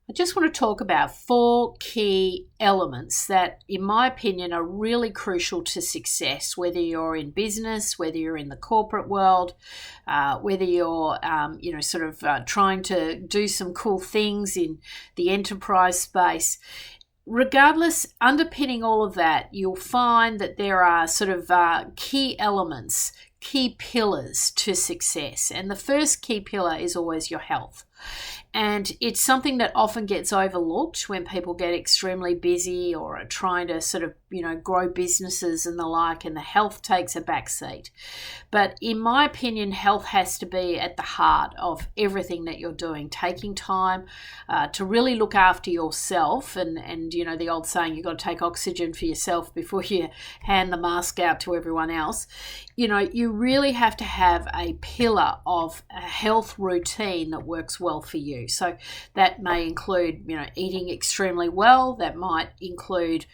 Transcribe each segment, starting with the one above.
I just want to talk about four key elements that, in my opinion, are really crucial to success, whether you're in business, whether you're in the corporate world, whether you're, trying to do some cool things in the enterprise space. Regardless, underpinning all of that, you'll find that there are key elements, key pillars to success. And the first key pillar is always your health. And it's something that often gets overlooked when people get extremely busy or are trying to grow businesses and the like, and the health takes a back seat. But in my opinion, health has to be at the heart of everything that you're doing, taking time to really look after yourself. And the old saying, you've got to take oxygen for yourself before you hand the mask out to everyone else. You really have to have a pillar of a health routine that works well for you. So that may include, eating extremely well. That might include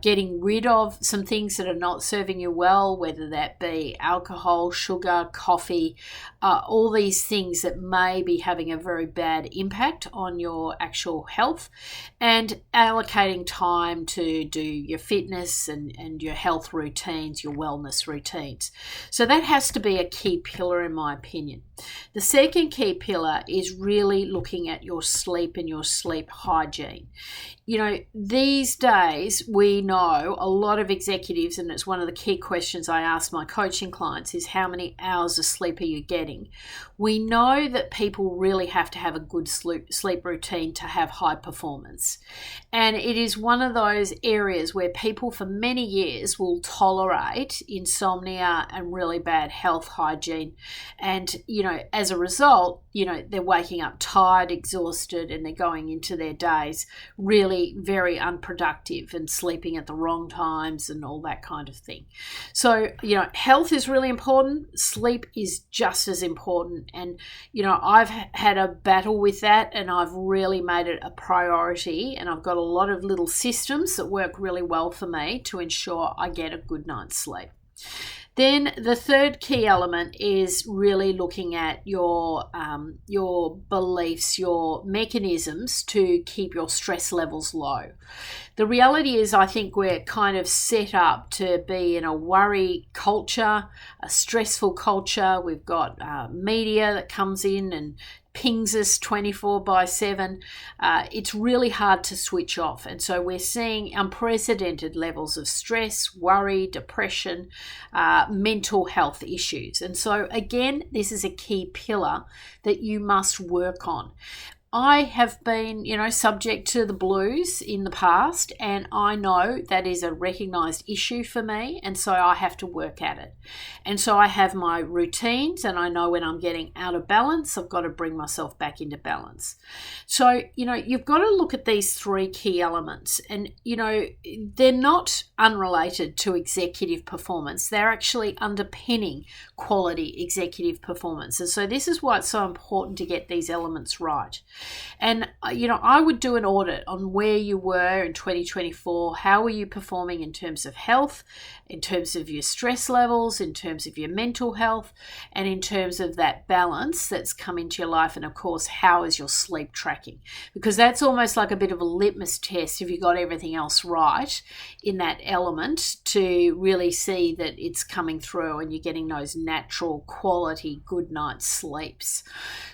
getting rid of some things that are not serving you well, whether that be alcohol, sugar, coffee, all these things that may be having a very bad impact on your actual health, and allocating time to do your fitness and your health routines, your wellness routines. So that has to be a key pillar in my opinion. The second key pillar is really looking at your sleep and your sleep hygiene. These days we know a lot of executives, and it's one of the key questions I ask my coaching clients, is how many hours of sleep are you getting? We know that people really have to have a good sleep routine to have high performance. And it is one of those areas where people for many years will tolerate insomnia and really bad health hygiene. And, as a result, they're waking up tired, exhausted, and they're going into their days really very unproductive and sleeping at the wrong times and all that kind of thing. So, health is really important. Sleep is just as important. And, I've had a battle with that, and I've really made it a priority. And I've got a lot of little systems that work really well for me to ensure I get a good night's sleep. Then the third key element is really looking at your beliefs, your mechanisms to keep your stress levels low. The reality is, I think we're kind of set up to be in a worry culture, a stressful culture. We've got media that comes in and pings us 24/7. It's really hard to switch off. And so we're seeing unprecedented levels of stress, worry, depression, mental health issues. And so again, this is a key pillar that you must work on. I have been, subject to the blues in the past, and I know that is a recognized issue for me, and so I have to work at it. And so I have my routines, and I know when I'm getting out of balance, I've got to bring myself back into balance. So, you've got to look at these three key elements, and, they're not unrelated to executive performance. They're actually underpinning quality executive performance. And so this is why it's so important to get these elements right. And, I would do an audit on where you were in 2024. How were you performing in terms of health, in terms of your stress levels, in terms of your mental health, and in terms of that balance that's come into your life? And of course, how is your sleep tracking? Because that's almost like a bit of a litmus test if you got everything else right in that element, to really see that it's coming through and you're getting those natural quality good night's sleeps.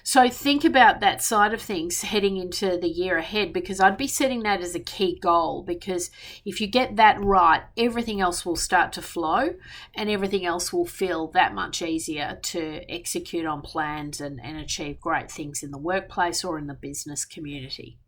So think about that side of things heading into the year ahead, because I'd be setting that as a key goal, because if you get that right, everything else will start to flow and everything else will feel that much easier to execute on plans and achieve great things in the workplace or in the business community.